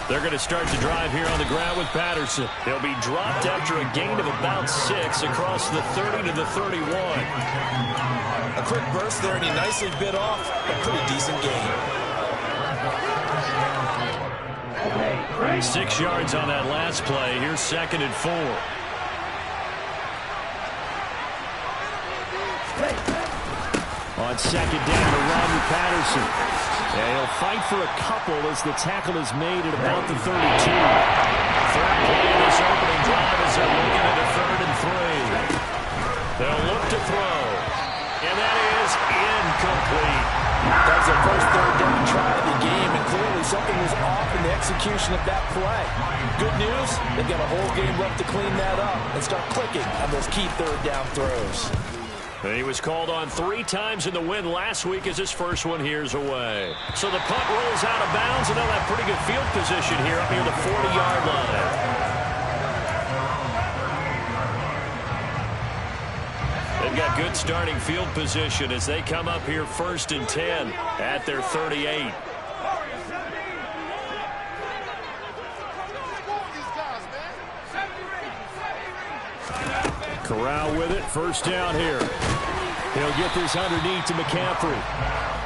They're going to start the drive here on the ground with Patterson. He'll be dropped after a gain of about 6 across the 30 to the 31. A quick burst there, and he nicely bit off a pretty decent gain. 6 yards on that last play. Here's 2nd and 4. On 2nd down to run with Patterson. And he'll fight for a couple as the tackle is made at about the 32. Third play in this opening drive as they're looking at a 3rd and 3. They'll look to throw. And that is incomplete. That was their first third down try of the game, and clearly something was off in the execution of that play. Good news, they've got a whole game left to clean that up and start clicking on those key third down throws. And he was called on 3 times in the win last week as his first one here's away. So the punt rolls out of bounds, and they'll have pretty good field position here up near the 40-yard line. They've got good starting field position as they come up here 1st and 10 at their 38. Corral with it, 1st down here. He'll get this underneath to McCaffrey.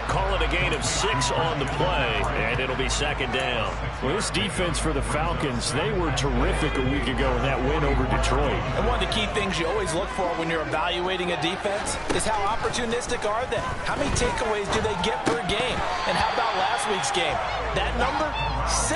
Call it a gain of 6 on the play, and it'll be 2nd down. Well, this defense for the Falcons, they were terrific a week ago in that win over Detroit. And one of the key things you always look for when you're evaluating a defense is how opportunistic are they? How many takeaways do they get per game? And how about last week's game? That number? 6.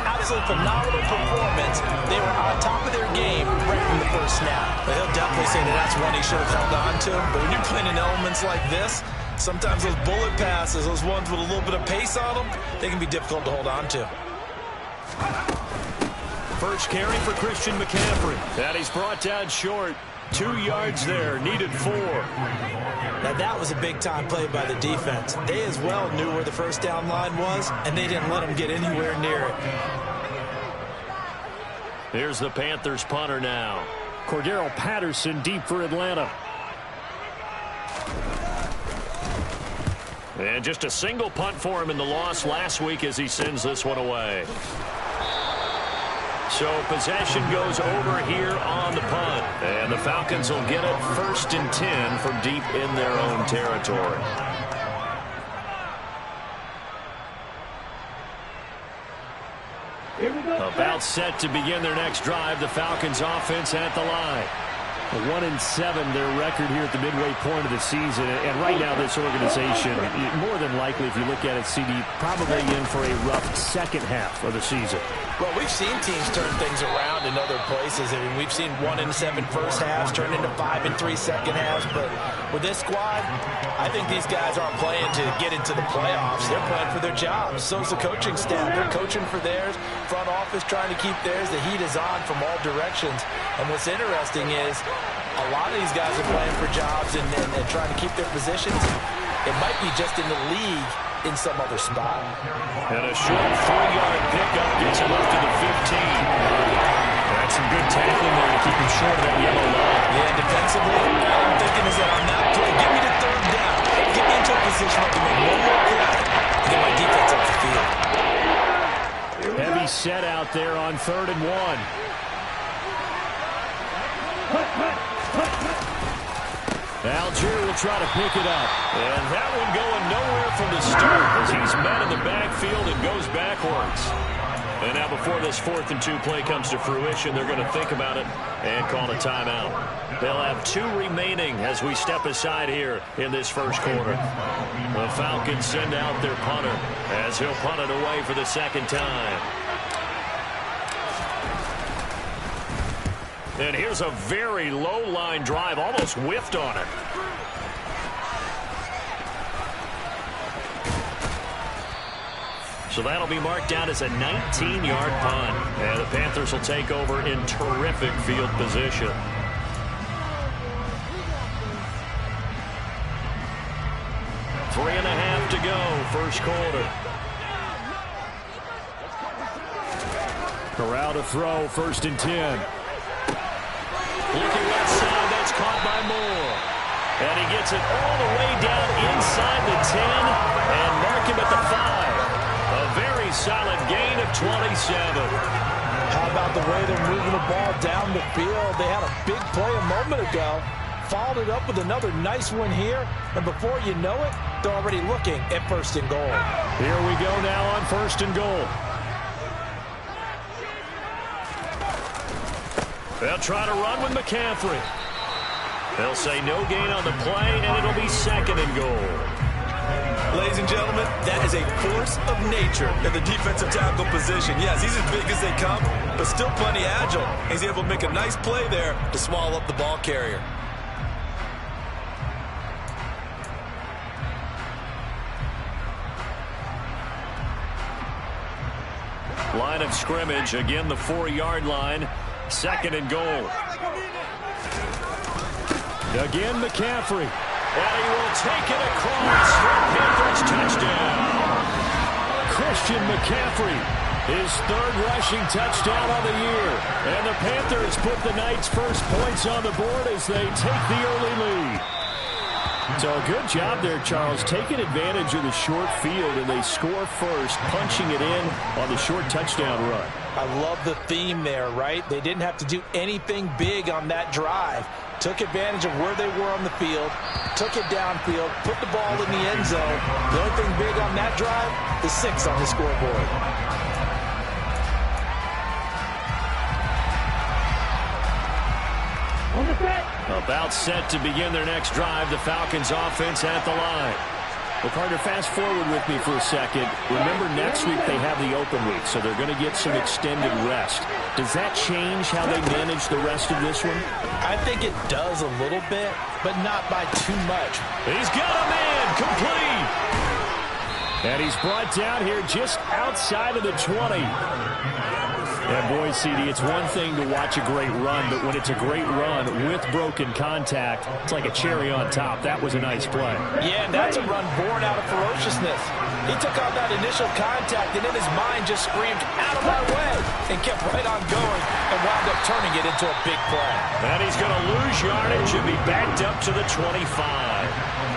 Absolutely phenomenal performance. They were on top of their game right from the first snap. But he'll definitely say that that's one he should have held on to. But when you're playing in elements like this, sometimes those bullet passes, those ones with a little bit of pace on them, they can be difficult to hold on to. First carry for Christian McCaffrey. That he's brought down short. 2 yards there, needed 4. Now that was a big-time play by the defense. They as well knew where the first down line was, and they didn't let them get anywhere near it. Here's the Panthers punter now. Cordero Patterson deep for Atlanta. And just a single punt for him in the loss last week as he sends this one away. So possession goes over here on the punt. And the Falcons will get it 1st and 10 from deep in their own territory. About set to begin their next drive. The Falcons offense at the line. 1-7 their record here at the midway point of the season. And right now this organization, more than likely if you look at it, CD, probably in for a rough second half of the season. Well, we've seen teams turn things around in other places. I mean, we've seen 1-7 first halves turn into 5-3 second halves. But with this squad, I think these guys aren't playing to get into the playoffs. They're playing for their jobs. So's the coaching staff. They're coaching for theirs. Front office trying to keep theirs. The heat is on from all directions. And what's interesting is a lot of these guys are playing for jobs and trying to keep their positions. It might be just in the league in some other spot. And a short 3-yard pickup gets him up to the 15. That's some good tackling there to keep him short of that yellow line. Yeah, defensively, all I'm thinking is that on that play, give me the 3rd down. Get me into a position I can make one more play and get my defense off the field. Heavy set out there on 3rd and 1. Algier will try to pick it up. And that one going nowhere from the start as he's met in the backfield and goes backwards. And now before this 4th and 2 play comes to fruition, they're going to think about it and call a timeout. They'll have 2 remaining as we step aside here in this first quarter. The Falcons send out their punter as he'll punt it away for the 2nd time. And here's a very low-line drive, almost whiffed on it. So that'll be marked down as a 19-yard punt. And the Panthers will take over in terrific field position. Three and a half to go, first quarter. Corral to throw, 1st and 10. Looking left side, that's caught by Moore. And he gets it all the way down inside the 10 and mark him at the 5. A very a solid gain of 27. How about the way they're moving the ball down the field? They had a big play a moment ago. Followed it up with another nice one here. And before you know it, they're already looking at 1st and goal. Here we go now on 1st and goal. They'll try to run with McCaffrey. They'll say no gain on the play, and it'll be 2nd and goal. Ladies and gentlemen, that is a force of nature in the defensive tackle position. Yes, he's as big as they come, but still plenty agile. He's able to make a nice play there to swallow up the ball carrier. Line of scrimmage, again the 4-yard line. 2nd and goal. Again McCaffrey. And he will take it across for Panthers touchdown. Christian McCaffrey, his 3rd rushing touchdown on the year. And the Panthers put the Knights' first points on the board as they take the early lead. So a good job there, Charles, taking advantage of the short field, and they score first, punching it in on the short touchdown run. I love the theme there, right? They didn't have to do anything big on that drive. Took advantage of where they were on the field, took it downfield, put the ball in the end zone. The only thing big on that drive, the 6 on the scoreboard. About set to begin their next drive, the Falcons offense at the line. Well, Carter, fast forward with me for a second. Remember, next week they have the open week, so they're going to get some extended rest. Does that change how they manage the rest of this one? I think it does a little bit, but not by too much. He's got a man, complete. And he's brought down here just outside of the 20. And boy, CD, it's one thing to watch a great run, but when it's a great run with broken contact, it's like a cherry on top. That was a nice play. Yeah, that's a run born out of ferociousness. He took on that initial contact, and in his mind just screamed, out of my way, and kept right on going and wound up turning it into a big play. And he's going to lose yardage and be backed up to the 25.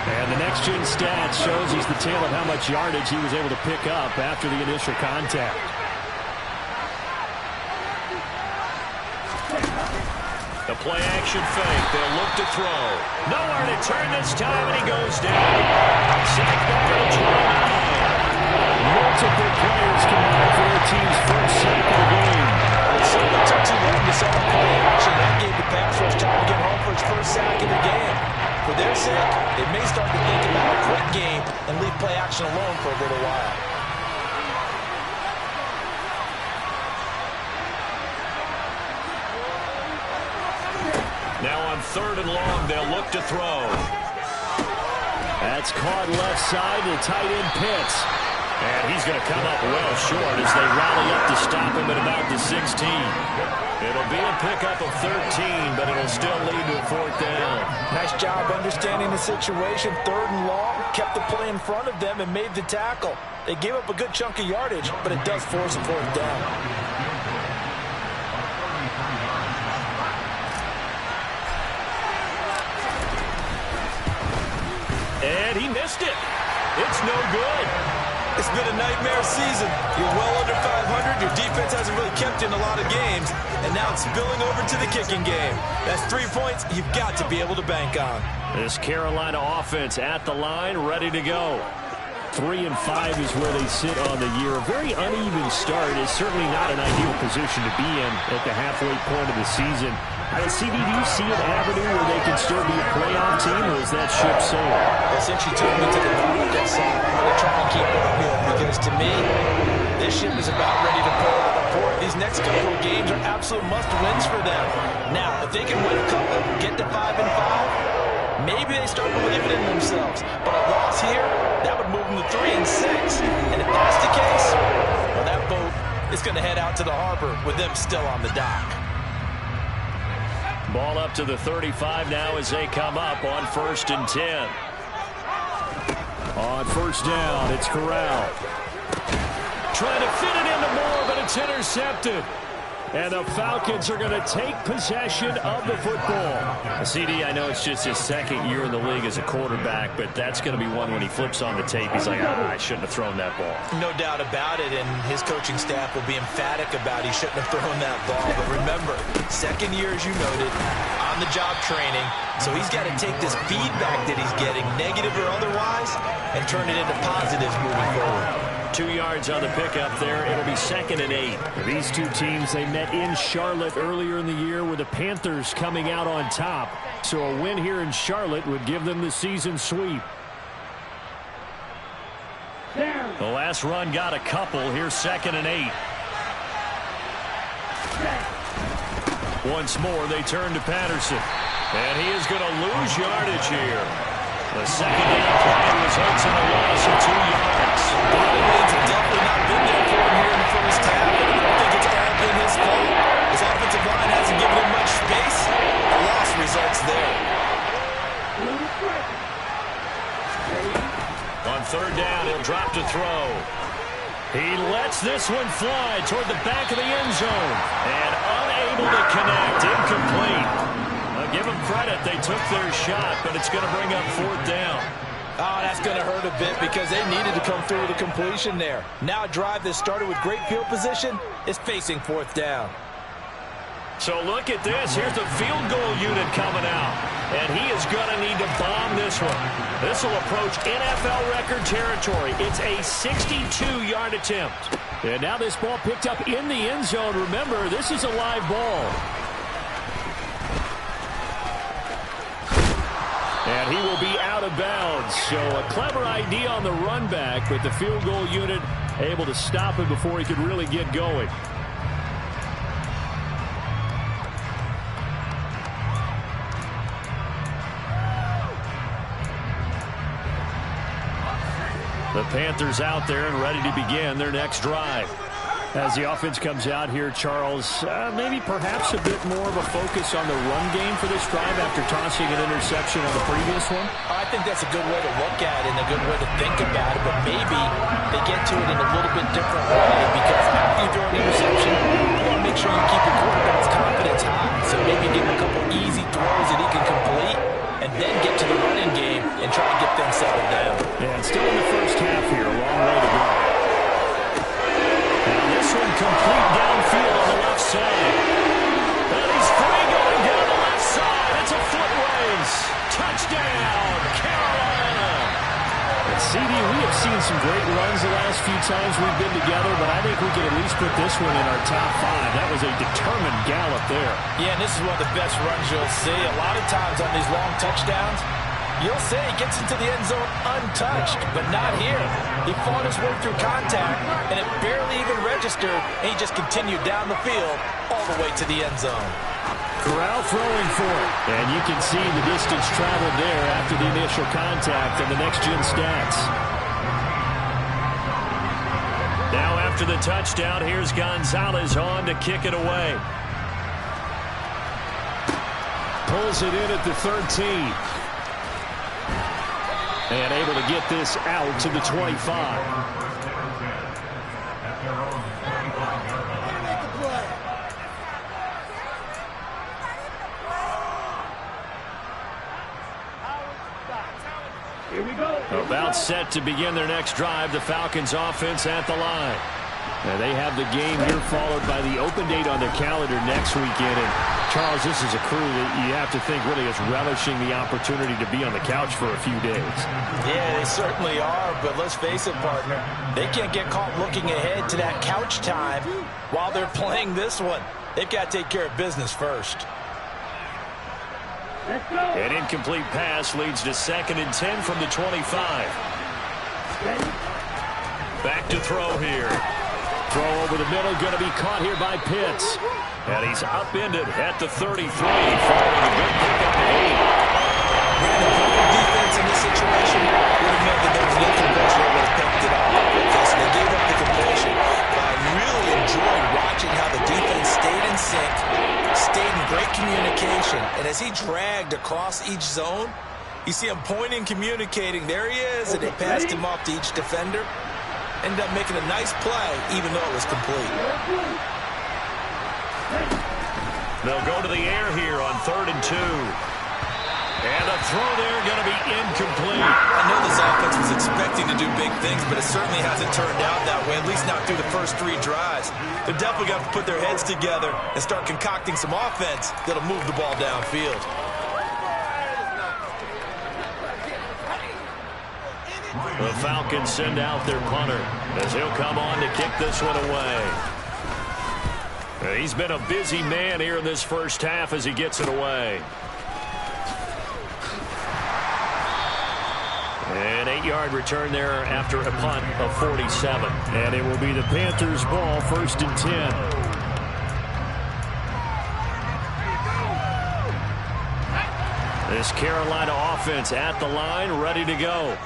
And the next-gen stat shows he's the tail of how much yardage he was able to pick up after the initial contact. The play-action fake. They'll look to throw. Nowhere to turn this time, and he goes down. Sacked back at the 29. Multiple players combined for their team's first sack of the game. It certainly took too long to set up play action. That gave the pass rush time to get home for his first sack of the game. For their sake, they may start to think about a quick game and leave play action alone for a little while. Now on 3rd and long, they'll look to throw. That's caught left side to tight end Pitts. And he's going to come up well short as they rally up to stop him at about the 16. It'll be a pickup of 13, but it'll still lead to a 4th down. Nice job understanding the situation. 3rd and long, kept the play in front of them and made the tackle. They gave up a good chunk of yardage, but it does force a 4th down. And he missed it. It's no good. It's been a nightmare season. You're well under 500. Your defense hasn't really kept you in a lot of games. And now it's spilling over to the kicking game. That's 3 points you've got to be able to bank on. This Carolina offense at the line, ready to go. 3 and 5 is where they sit on the year. A very uneven start is certainly not an ideal position to be in at the halfway point of the season. CD, do you see an avenue where they can still be a playoff team, or is that ship sailed? Well, since you took me to the Republican side, I'm going to try and keep it up here because, to me, this ship is about ready to pull out of port. These next couple of games are absolute must-wins for them. Now, if they can win a couple, get to 5 and 5, maybe they start believing in themselves. But a loss here, that would move them to 3 and 6. And if that's the case, well, that boat is going to head out to the harbor with them still on the dock. Ball up to the 35 now as they come up on 1st and 10. On 1st down, it's Corral. Trying to fit it into Moore, but it's intercepted. And the Falcons are going to take possession of the football. CD, I know it's just his second year in the league as a quarterback, but that's going to be one when he flips on the tape. He's like, I shouldn't have thrown that ball. No doubt about it, and his coaching staff will be emphatic about he shouldn't have thrown that ball. But remember, second year, as you noted, on-the-job training, so he's got to take this feedback that he's getting, negative or otherwise, and turn it into positives moving forward. 2 yards on the pickup there. It'll be 2nd and 8. These two teams, they met in Charlotte earlier in the year with the Panthers coming out on top. So a win here in Charlotte would give them the season sweep. The last run got a couple. Here's 2nd and 8. Once more, they turn to Patterson. And he is going to lose yardage here. The second down play results in a loss of 2 yards. The Lions have definitely not been there for him here in the first half. I don't think it's all been his fault. His offensive line hasn't given him much space. A loss results there. On 3rd down, he'll drop to throw. He lets this one fly toward the back of the end zone. And unable to connect. Incomplete. Give them credit. They took their shot, but it's going to bring up 4th down. Oh, that's going to hurt a bit because they needed to come through with a completion there. Now a drive that started with great field position is facing 4th down. So look at this. Here's the field goal unit coming out. And he is going to need to bomb this one. This will approach NFL record territory. It's a 62-yard attempt. And now this ball picked up in the end zone. Remember, this is a live ball. And he will be out of bounds. So a clever idea on the run back, but the field goal unit able to stop him before he could really get going. The Panthers out there and ready to begin their next drive. As the offense comes out here, Charles, maybe perhaps a bit more of a focus on the run game for this drive after tossing an interception on the previous one? I think that's a good way to look at it and a good way to think about it, but maybe they get to it in a little bit different way because after you throw an interception, you want to make sure you keep your quarterback's confidence high. So maybe give him a couple easy throws that he can complete and then get to the running game and try to get things settled down. And still in the first half here, a long way to go. This one complete downfield on the left side. And he's free going down the left side. It's a foot race. Touchdown, Carolina. And CD, we have seen some great runs the last few times we've been together, but I think we can at least put this one in our top 5. That was a determined gallop there. Yeah, and this is one of the best runs you'll see. A lot of times on these long touchdowns, you'll say he gets into the end zone untouched, but not here. He fought his way through contact, and it barely even registered, and he just continued down the field all the way to the end zone. Corral throwing for it. And you can see the distance traveled there after the initial contact and the next-gen stats. Now after the touchdown, here's Gonzalez on to kick it away. Pulls it in at the 13. And able to get this out to the 25. Here we go. About set to begin their next drive. The Falcons offense at the line. And they have the game here followed by the open date on their calendar next weekend. And Charles, this is a crew that you have to think really is relishing the opportunity to be on the couch for a few days. Yeah, they certainly are, but let's face it, partner. They can't get caught looking ahead to that couch time while they're playing this one. They've got to take care of business first. Let's go. An incomplete pass leads to 2nd and 10 from the 25. Back to throw here. Throw over the middle, going to be caught here by Pitts. And he's upended at the 33, following a good pickup at 8. And the perfect defense in this situation would have meant that there was no compulsion that would have picked it up. Okay, so they gave up the compulsion. But I really enjoyed watching how the defense stayed in sync, stayed in great communication. And as he dragged across each zone, you see him pointing, communicating. There he is, and they passed him off to each defender. Ended up making a nice play, even though it was complete. They'll go to the air here on 3rd and 2. And the throw there going to be incomplete. I know this offense was expecting to do big things, but it certainly hasn't turned out that way, at least not through the first 3 drives. They're definitely going to put their heads together and start concocting some offense that'll move the ball downfield. The Falcons send out their punter as he'll come on to kick this one away. He's been a busy man here in this first half as he gets it away. An 8-yard return there after a punt of 47. And it will be the Panthers' ball, 1st and 10. This Carolina offense at the line, ready to go.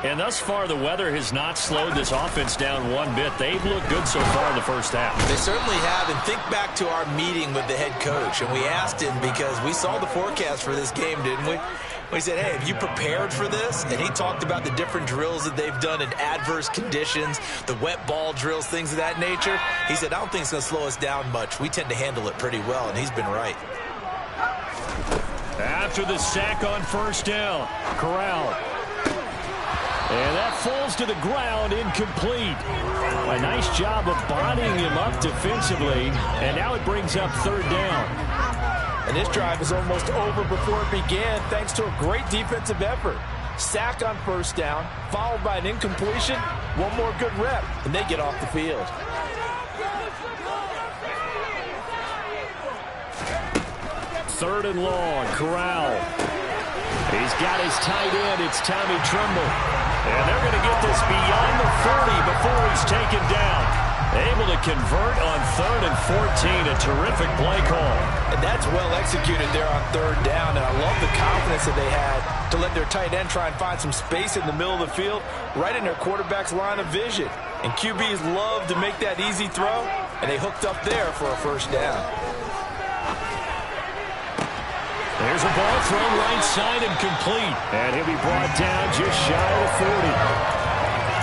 And thus far, the weather has not slowed this offense down one bit. They've looked good so far in the first half. They certainly have. And think back to our meeting with the head coach. And we asked him because we saw the forecast for this game, didn't we? We said, hey, have you prepared for this? And he talked about the different drills that they've done in adverse conditions, the wet ball drills, things of that nature. He said, I don't think it's going to slow us down much. We tend to handle it pretty well, and he's been right. After the sack on 1st down, Corral. And that falls to the ground, incomplete. A nice job of bodying him up defensively, and now it brings up 3rd down. And this drive is almost over before it began thanks to a great defensive effort. Sack on 1st down, followed by an incompletion, one more good rep, and they get off the field. Third and long, Corral. He's got his tight end. It's Tommy Tremble. And they're going to get this beyond the 40 before he's taken down. Able to convert on 3rd and 14. A terrific play call. And that's well executed there on 3rd down. And I love the confidence that they had to let their tight end try and find some space in the middle of the field, right in their quarterback's line of vision. And QBs love to make that easy throw, and they hooked up there for a 1st down. There's a ball thrown right side and complete. And he'll be brought down just shy of the 40.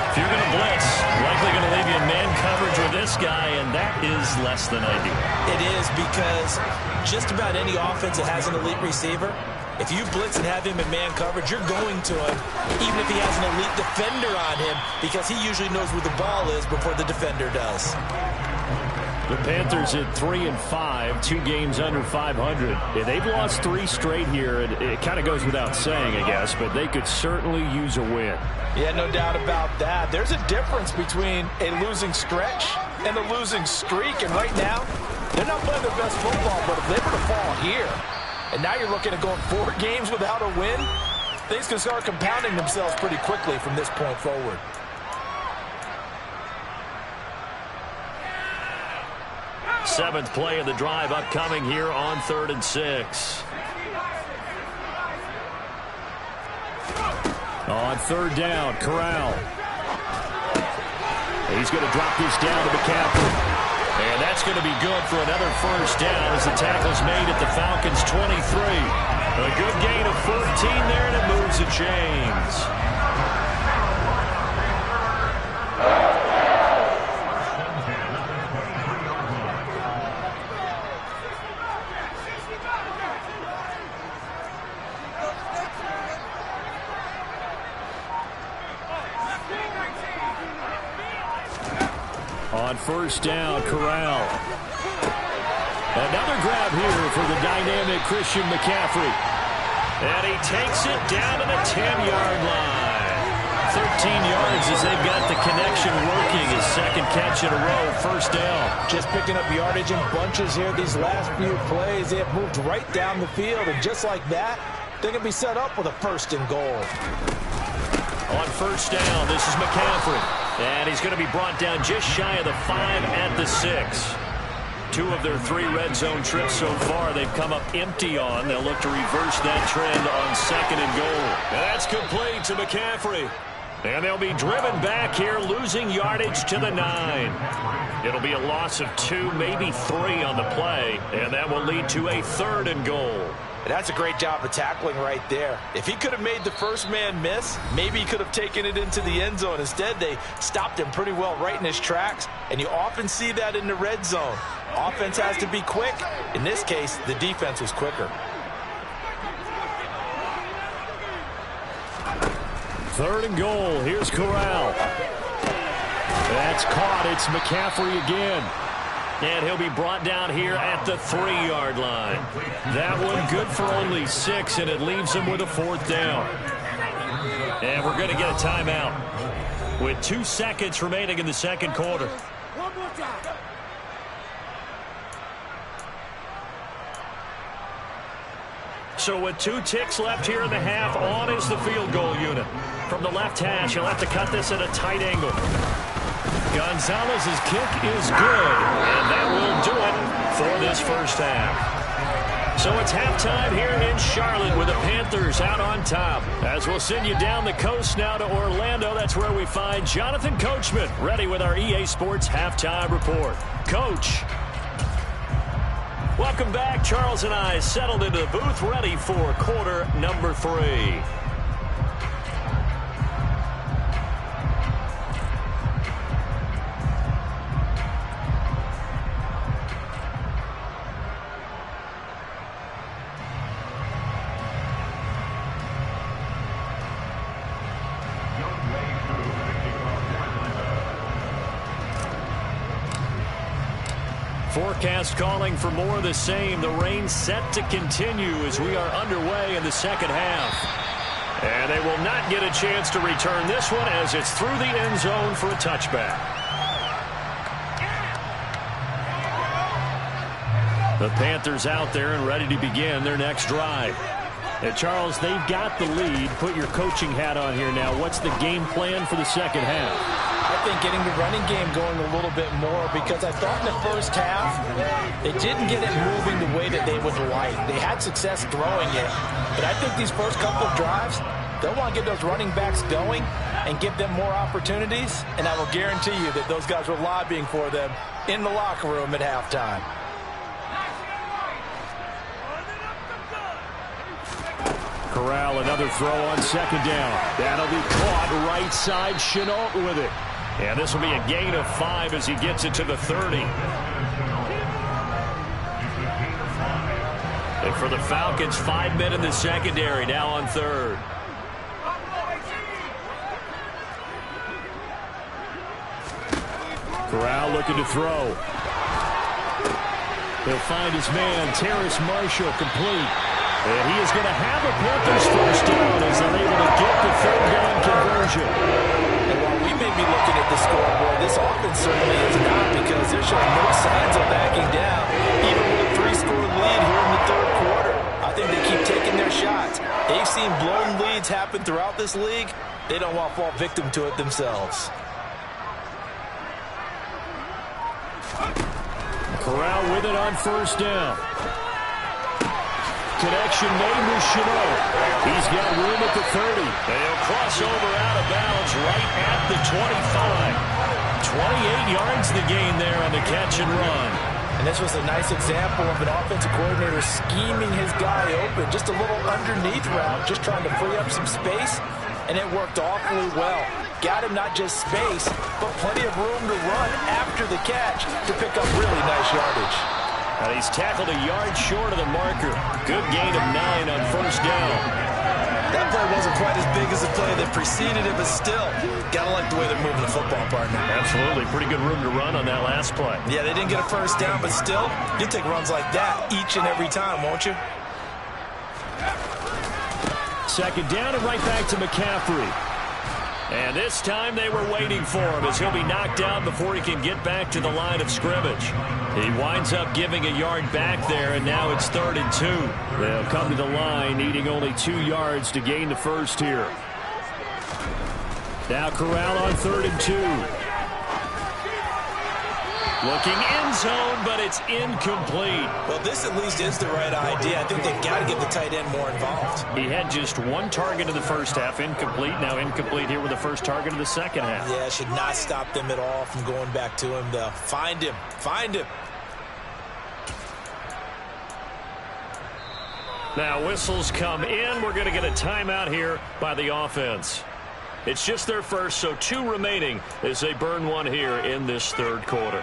If you're going to blitz, likely going to leave you in man coverage with this guy, and that is less than ideal. It is, because just about any offense that has an elite receiver, if you blitz and have him in man coverage, you're going to him, even if he has an elite defender on him, because he usually knows where the ball is before the defender does. The Panthers at 3-5, 2 games under 500. Yeah, they've lost 3 straight here. It kind of goes without saying, I guess, but they could certainly use a win. Yeah, no doubt about that. There's a difference between a losing stretch and a losing streak, and right now, they're not playing their best football, but if they were to fall here, and now you're looking at going 4 games without a win, things can start compounding themselves pretty quickly from this point forward. Seventh play of the drive upcoming here on 3rd and 6. On 3rd down, Corral. He's going to drop this down to McCaffrey. And that's going to be good for another 1st down as the tackle's made at the Falcons' 23. A good gain of 14 there, and it moves the chains. On 1st down, Corral. Another grab here for the dynamic Christian McCaffrey. And he takes it down to the 10-yard line. 13 yards as they've got the connection working. His 2nd catch in a row, 1st down. Just picking up yardage in bunches here these last few plays. They have moved right down the field, and just like that, they're going to be set up with a 1st and goal. On 1st down, this is McCaffrey. And he's going to be brought down just shy of the 5 at the 6. 2 of their 3 red zone trips so far they've come up empty on. They'll look to reverse that trend on 2nd and goal. And that's complete to McCaffrey. And they'll be driven back here, losing yardage to the 9. It'll be a loss of 2, maybe 3 on the play. And that will lead to a 3rd and goal. That's a great job of tackling right there. If he could have made the first man miss, maybe he could have taken it into the end zone. Instead, they stopped him pretty well right in his tracks, and you often see that in the red zone. Offense has to be quick. In this case, the defense was quicker. Third and goal. Here's Corral. That's caught. It's McCaffrey again. And he'll be brought down here at the 3-yard line. That one good for only 6, and it leaves him with a 4th down. And we're going to get a timeout with 2 seconds remaining in the second quarter. One more time. So with 2 ticks left here in the half, on is the field goal unit. From the left hash, he'll have to cut this at a tight angle. Gonzalez's kick is good, and that will do it for this first half. So it's halftime here in Charlotte with the Panthers out on top. As we'll send you down the coast now to Orlando, that's where we find Jonathan Coachman ready with our EA Sports halftime report. Coach. Welcome back. Charles and I settled into the booth ready for quarter number 3. Forecast calling for more of the same. The rain set to continue as we are underway in the second half. And they will not get a chance to return this one as it's through the end zone for a touchback. The Panthers out there and ready to begin their next drive. And Charles, they've got the lead. Put your coaching hat on here now. What's the game plan for the second half? I think getting the running game going a little bit more, because I thought in the first half they didn't get it moving the way that they would like. They had success throwing it, but I think these first couple of drives, they'll want to get those running backs going and give them more opportunities, and I will guarantee you that those guys were lobbying for them in the locker room at halftime. Corral, another throw on second down. That'll be caught right side. Chenault with it. And this will be a gain of 5 as he gets it to the 30. And for the Falcons, 5 men in the secondary, now on third. Corral looking to throw. He'll find his man, Terrace Marshall, complete. And he is going to have a Panthers first down as they're able to get the third down conversion. And while we may be looking at the scoreboard, this offense certainly is not, because they're showing no signs of backing down, even with a 3-score lead here in the third quarter. I think they keep taking their shots. They've seen blown leads happen throughout this league. They don't want to fall victim to it themselves. Corral with it on first down. Connection made with Chenault. He's got room at the 30. They'll cross over out of bounds right at the 25. 28 yards the gain there on the catch and run. And this was a nice example of an offensive coordinator scheming his guy open. Just a little underneath route, just trying to free up some space, and it worked awfully well. Got him not just space, but plenty of room to run after the catch to pick up really nice yardage. And he's tackled a yard short of the marker. Good gain of 9 on first down. That play wasn't quite as big as the play that preceded it, but still, gotta like the way they're moving the football, partner. Absolutely. Pretty good room to run on that last play. Yeah, they didn't get a first down, but still, you take runs like that each and every time, won't you? Second down and right back to McCaffrey. And this time they were waiting for him as he'll be knocked down before he can get back to the line of scrimmage. He winds up giving a yard back there, and now it's 3rd and 2. They'll come to the line needing only 2 yards to gain the first here. Now Corral on 3rd and 2. Looking end zone, but it's incomplete. Well, this at least is the right idea. I think they've got to get the tight end more involved. He had just 1 target in the first half, incomplete. Now incomplete here with the first target of the second half. Yeah, it should not stop them at all from going back to him, though. Find him. Find him. Now whistles come in. We're going to get a timeout here by the offense. It's just their first, so 2 remaining as they burn one here in this third quarter.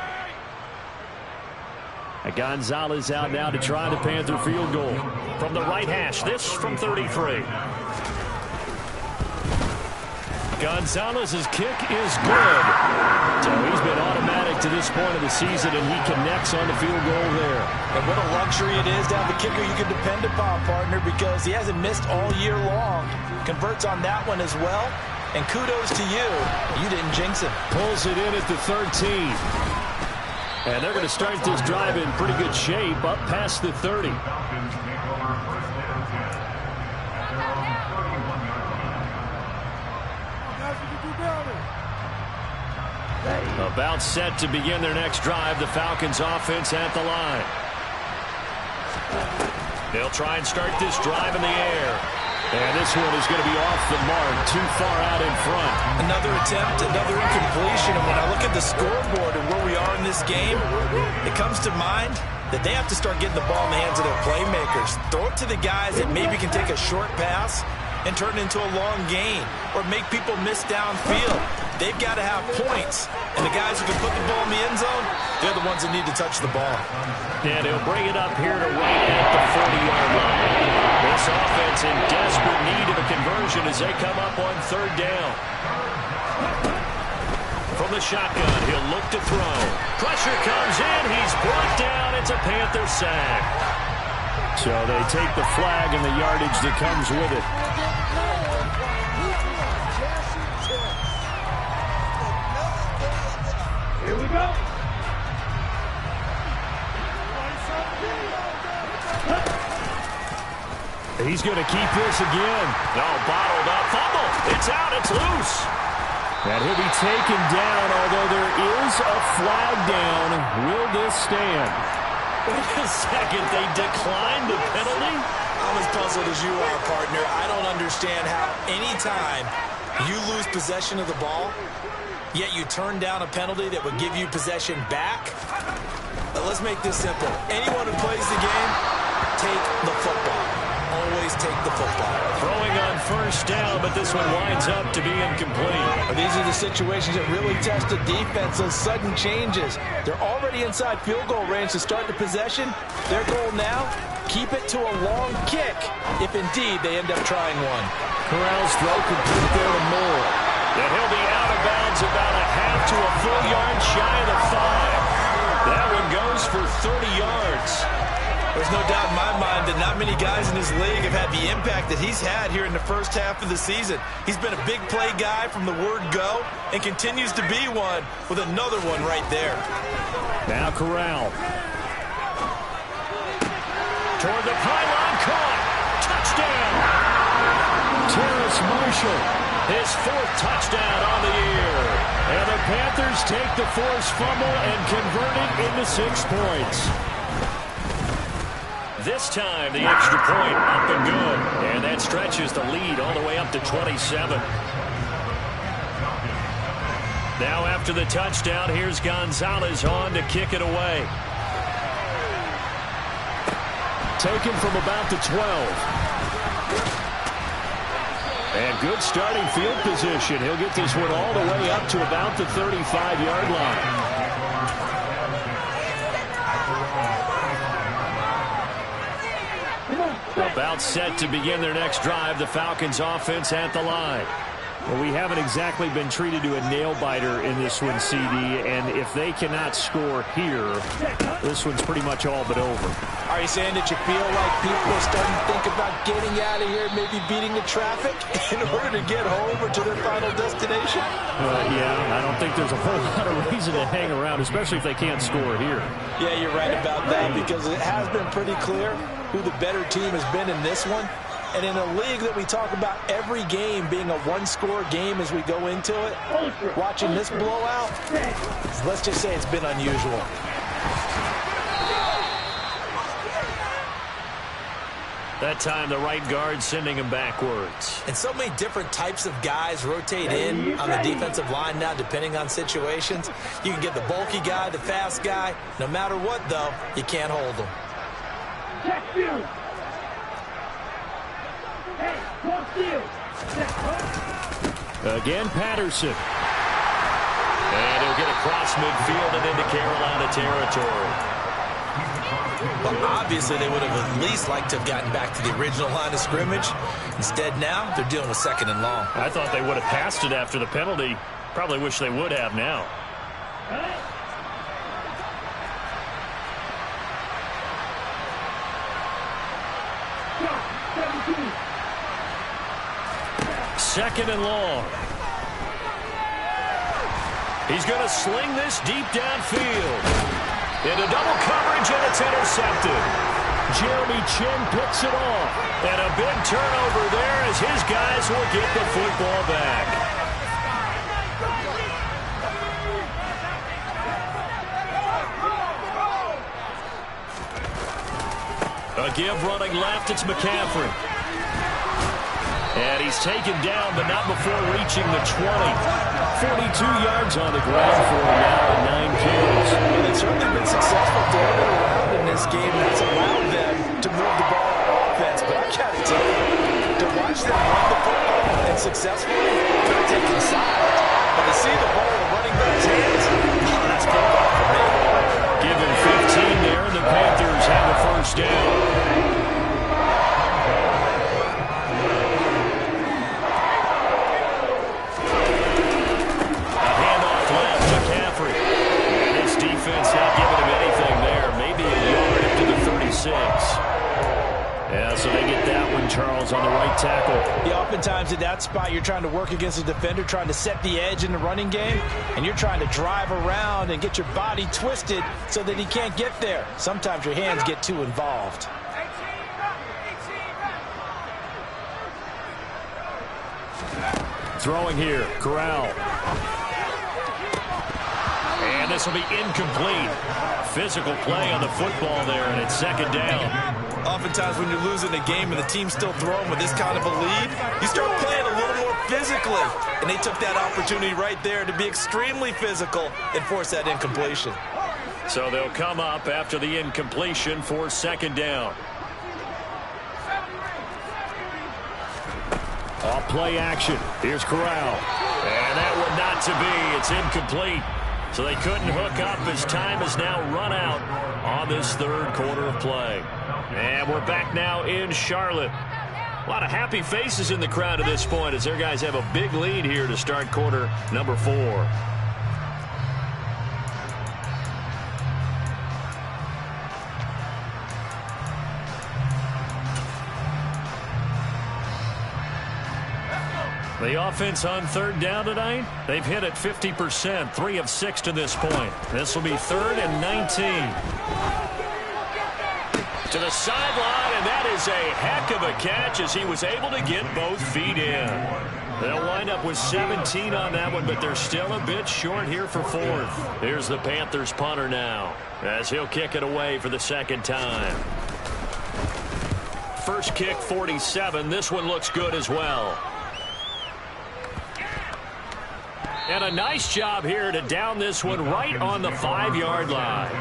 Gonzalez out now to try the Panther field goal. From the right hash, this from 33. Gonzalez's kick is good. So he's been automatic to this point of the season, and he connects on the field goal there. And what a luxury it is to have a kicker you can depend upon, partner, because he hasn't missed all year long. Converts on that one as well. And kudos to you. You didn't jinx him. Pulls it in at the 13. And they're going to start this drive in pretty good shape up past the 30. About set to begin their next drive. The Falcons offense at the line. They'll try and start this drive in the air. And this one is going to be off the mark, too far out in front. Another attempt, another incompletion. And when I look at the scoreboard and where we are in this game, it comes to mind that they have to start getting the ball in the hands of their playmakers. Throw it to the guys that maybe can take a short pass and turn it into a long gain or make people miss downfield. They've got to have points. And the guys who can put the ball in the end zone, they're the ones that need to touch the ball. And he'll bring it up here to right at the 40-yard line. This offense in desperate need of a conversion as they come up on third down. From the shotgun, he'll look to throw. Pressure comes in. He's brought down. It's a Panther sack. So they take the flag and the yardage that comes with it. Here we go. He's going to keep this again. No, bottled up. Fumble. It's out. It's loose. And he'll be taken down, although there is a flag down. Will this stand? Wait a second. They declined the penalty? I'm as puzzled as you are, partner. I don't understand how any time you lose possession of the ball, yet you turn down a penalty that would give you possession back. But let's make this simple. Anyone who plays the game, take the football. Always take the football. Throwing on first down, but this one winds up to be incomplete. These are the situations that really test the defense, those sudden changes. They're already inside field goal range to start the possession. Their goal now, keep it to a long kick, if indeed they end up trying one. Corral's throw complete there to Moore. And he'll be out of bounds about a half to a full yard shy of the 5. That one goes for 30 yards. There's no doubt in my mind that not many guys in this league have had the impact that he's had here in the first half of the season. He's been a big play guy from the word go and continues to be one with another one right there. Now Corral. Toward the pylon, caught. Touchdown. Terrace Marshall, his 4th touchdown on the year. And the Panthers take the forced fumble and convert it into 6 points. This time, the extra point up and good. And that stretches the lead all the way up to 27. Now after the touchdown, here's Gonzalez on to kick it away. Taken from about the 12. And good starting field position. He'll get this one all the way up to about the 35-yard line. About set to begin their next drive. The Falcons offense at the line. Well, we haven't exactly been treated to a nail-biter in this one, CD, and if they cannot score here, this one's pretty much all but over. Are you saying that you feel like people are starting to think about getting out of here, maybe beating the traffic in order to get home or to their final destination? Yeah, I don't think there's a whole lot of reason to hang around, especially if they can't score here. Yeah, you're right about that, because it has been pretty clear who the better team has been in this one. And in a league that we talk about every game being a one-score game as we go into it, watching this blowout, let's just say it's been unusual. That time, the right guard sending him backwards. And so many different types of guys rotate in on the defensive line now, depending on situations. You can get the bulky guy, the fast guy. No matter what, though, you can't hold them. Again, Patterson. And he'll get across midfield and into Carolina territory. Well, obviously they would have at least liked to have gotten back to the original line of scrimmage. Instead now, they're dealing with 2nd and long. I thought they would have passed it after the penalty. Probably wish they would have now. Second and long. He's going to sling this deep downfield. Into double coverage, and it's intercepted. Jeremy Chin picks it off. And a big turnover there as his guys will get the football back. A give running left, it's McCaffrey. And he's taken down, but not before reaching the 20. 42 yards on the ground for him now and 9 carries. Well, they've certainly been successful throwing it around in this game. That's allowed them to move the ball on offense. But I got to tell you, to watch them run the football and successfully take the side, but to see the ball in the running back's hands, that's football for me. Give him 15 there, and the Panthers have the first down. Defense not giving him anything there. Maybe a yard up to the 36. Yeah, so they get that one, Charles, on the right tackle. Yeah, oftentimes at that spot, you're trying to work against a defender, trying to set the edge in the running game, and you're trying to drive around and get your body twisted so that he can't get there. Sometimes your hands get too involved. Throwing here, Corral. And this will be incomplete. Physical play on the football there, and it's 2nd down. Oftentimes when you're losing a game and the team's still throwing with this kind of a lead, you start playing a little more physically. And they took that opportunity right there to be extremely physical and force that incompletion. So they'll come up after the incompletion for 2nd down. Off play action. Here's Corral. And that one not to be. It's incomplete. So they couldn't hook up as time has now run out on this 3rd quarter of play. And we're back now in Charlotte. A lot of happy faces in the crowd at this point as their guys have a big lead here to start quarter number 4. The offense on 3rd down tonight, they've hit it 50%, 3 of 6 to this point. This will be 3rd and 19. To the sideline, and that is a heck of a catch as he was able to get both feet in. They'll wind up with 17 on that one, but they're still a bit short here for 4th. Here's the Panthers punter now as he'll kick it away for the 2nd time. First kick, 47. This one looks good as well. And a nice job here to down this one right on the 5-yard line.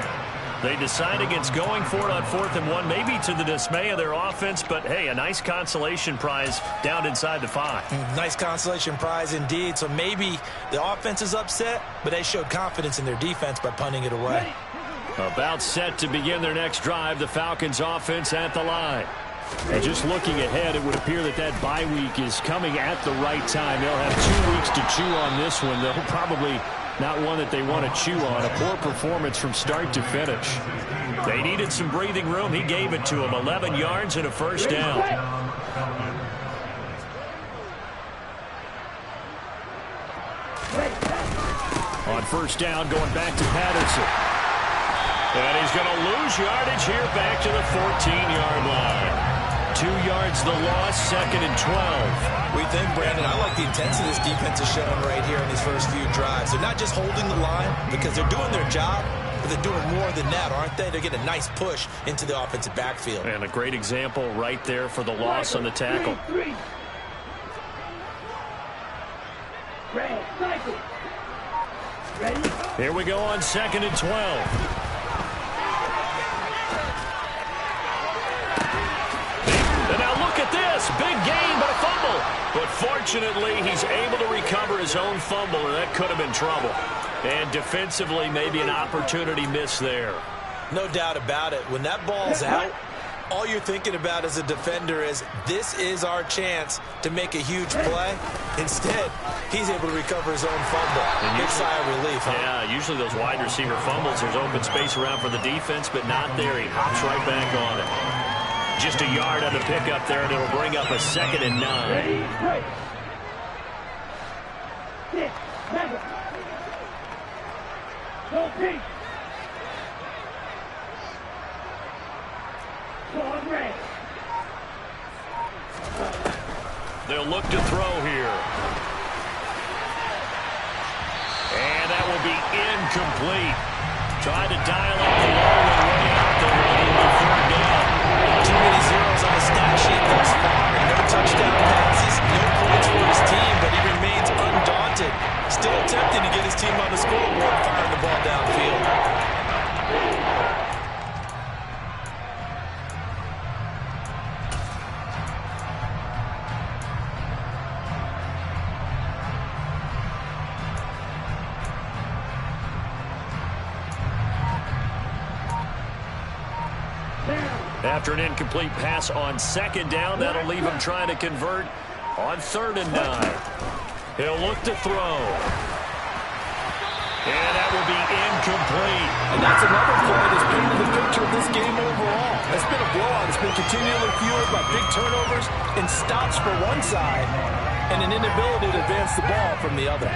They decide against going for it on 4th and 1, maybe to the dismay of their offense, but hey, a nice consolation prize down inside the 5. Nice consolation prize indeed. So maybe the offense is upset, but they showed confidence in their defense by punting it away. About set to begin their next drive, the Falcons offense at the line. And just looking ahead, it would appear that that bye week is coming at the right time. They'll have 2 weeks to chew on this one. They'll probably not one that they want to chew on. A poor performance from start to finish. They needed some breathing room. He gave it to them. 11 yards and a first down. On first down, going back to Patterson. And he's going to lose yardage here back to the 14-yard line. 2 yards the loss, 2nd and 12. We think, Brandon, I like the intensity this defense is showing right here in these first few drives. They're not just holding the line because they're doing their job, but they're doing more than that, aren't they? They're getting a nice push into the offensive backfield. And a great example right there for the loss on the tackle. Here we go on 2nd and 12. And now look at this. Big gain, but a fumble. But fortunately, he's able to recover his own fumble, and that could have been trouble. And defensively, maybe an opportunity miss there. No doubt about it. When that ball's out, all you're thinking about as a defender is, this is our chance to make a huge play. Instead, he's able to recover his own fumble. Big sigh of relief, huh? Yeah, usually those wide receiver fumbles, there's open space around for the defense, but not there. He hops right back on it. Just a yard on the pickup there, and it'll bring up a 2nd and 9. They'll look to throw here. And that will be incomplete. Trying to dial up the low and way out there. It'll be 3rd down. Too many zeros on the stat sheet thus far. No touchdown passes, no points for his team, but he remains undaunted. Still attempting to get his team on the scoreboard, firing the ball downfield. After an incomplete pass on 2nd down, that'll leave him trying to convert on 3rd and 9. He'll look to throw. And that will be incomplete. And that's another play that's painted the picture of this game overall. It's been a blowout. It's been continually fueled by big turnovers and stops for one side and an inability to advance the ball from the other.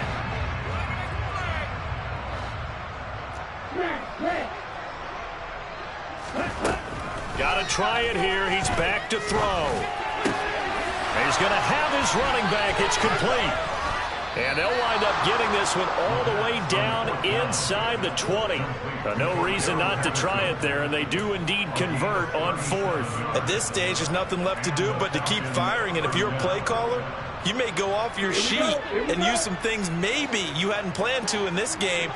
Got to try it here. He's back to throw. And he's going to have his running back. It's complete. And they'll wind up getting this one all the way down inside the 20. No reason not to try it there, and they do indeed convert on 4th. At this stage, there's nothing left to do but to keep firing, and if you're a play caller, you may go off your sheet and use some things maybe you hadn't planned to in this game.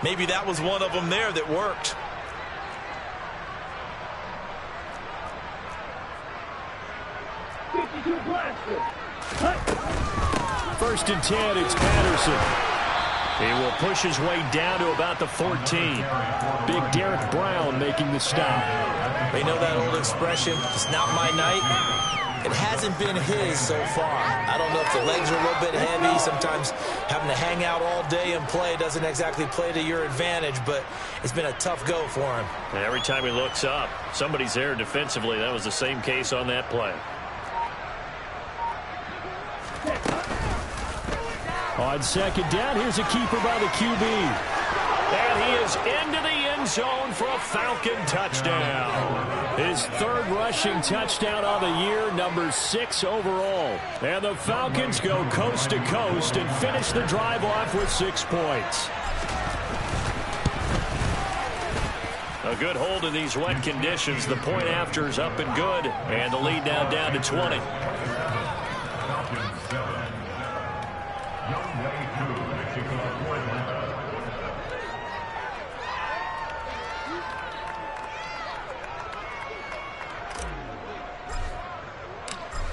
Maybe that was one of them there that worked. First and 10, it's Patterson. He will push his way down to about the 14. Big Derek Brown making the stop. They know that old expression, it's not my night. It hasn't been his so far. I don't know if the legs are a little bit heavy. Sometimes having to hang out all day and play doesn't exactly play to your advantage, but it's been a tough go for him. And every time he looks up, somebody's there defensively. That was the same case on that play. On 2nd down, here's a keeper by the QB. And he is into the end zone for a Falcon touchdown. His 3rd rushing touchdown on the year, number 6 overall. And the Falcons go coast to coast and finish the drive off with 6 points. A good hold in these wet conditions. The point after is up and good. And the lead now down to 20.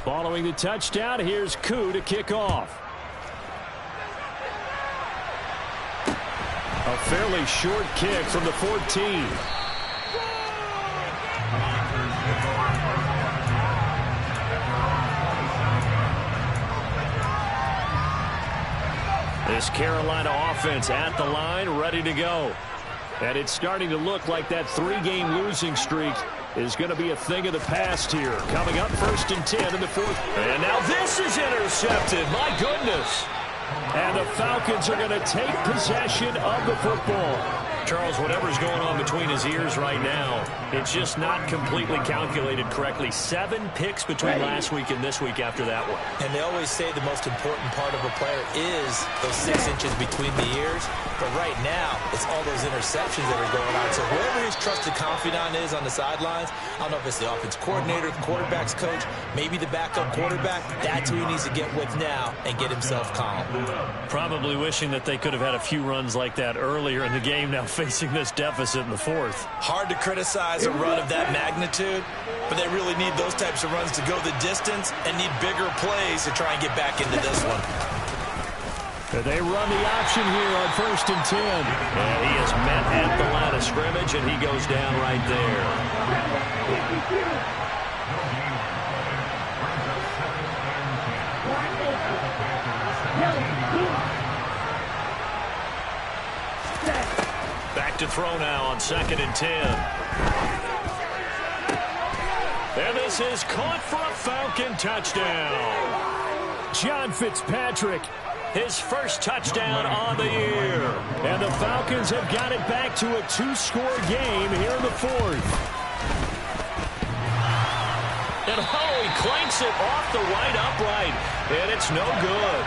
Following the touchdown, here's Koo to kick off. A fairly short kick from the 14. This Carolina offense at the line, ready to go. And it's starting to look like that 3-game losing streak is going to be a thing of the past here. Coming up, 1st and 10 in the 4th. And now this is intercepted. My goodness. And the Falcons are going to take possession of the football. Charles, whatever's going on between his ears right now, it's just not completely calculated correctly. 7 picks between last week and this week after that one. And they always say the most important part of a player is those 6 inches between the ears. But right now, it's all those interceptions that are going on. So whoever his trusted confidant is on the sidelines, I don't know if it's the offense coordinator, the quarterback's coach, maybe the backup quarterback, that's who he needs to get with now and get himself calm. Probably wishing that they could have had a few runs like that earlier in the game, now facing this deficit in the 4th. Hard to criticize a run of that magnitude, but they really need those types of runs to go the distance and need bigger plays to try and get back into this one. They run the option here on 1st and 10. And he is met at the line of scrimmage, and he goes down right there. Back to throw now on 2nd and 10. And this is caught for a Falcon touchdown. John Fitzpatrick, his first touchdown on the year. And the Falcons have got it back to a 2-score game here in the 4th. And he clanks it off the right upright, and it's no good.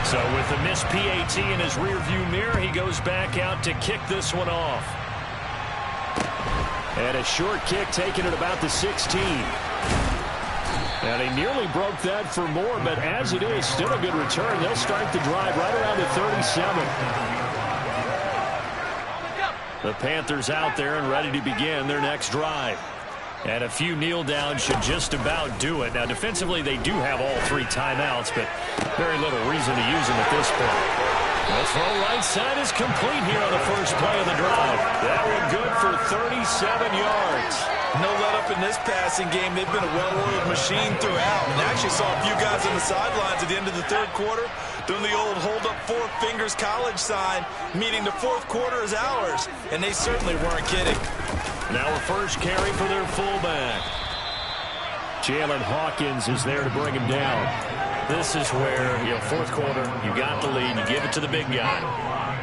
So with the missed PAT in his rearview mirror, he goes back out to kick this one off. And a short kick taken at about the 16. And he nearly broke that for more, but as it is, still a good return. They'll start the drive right around the 37. The Panthers out there and ready to begin their next drive. And a few kneel downs should just about do it. Now, defensively, they do have all 3 timeouts, but very little reason to use them at this point. The throw right side is complete here on the first play of the drive. That one good for 37 yards. No let up in this passing game. They've been a well-oiled machine throughout. And actually saw a few guys on the sidelines at the end of the 3rd quarter doing the old hold up 4 fingers college sign, meaning the 4th quarter is ours. And they certainly weren't kidding. Now a first carry for their fullback. Jalen Hawkins is there to bring him down. This is where, 4th quarter, you got the lead, you give it to the big guy.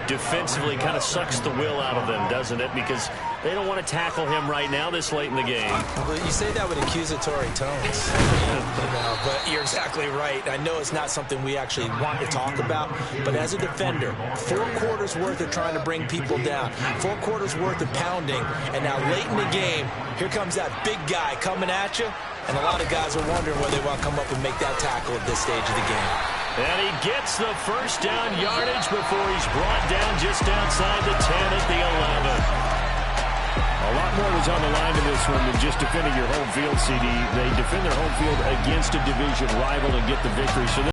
Defensively kind of sucks the will out of them, doesn't it? Because they don't want to tackle him right now this late in the game. Well, you say that with accusatory tones. But you're exactly right. I know it's not something we actually want to talk about, but as a defender, 4 quarters worth of trying to bring people down, 4 quarters worth of pounding, and now late in the game, here comes that big guy coming at you, and a lot of guys are wondering whether they want to come up and make that tackle at this stage of the game. And he gets the first down yardage before he's brought down just outside the 10 at the 11. A lot more was on the line in this one than just defending your home field, CD. They defend their home field against a division rival and get the victory. So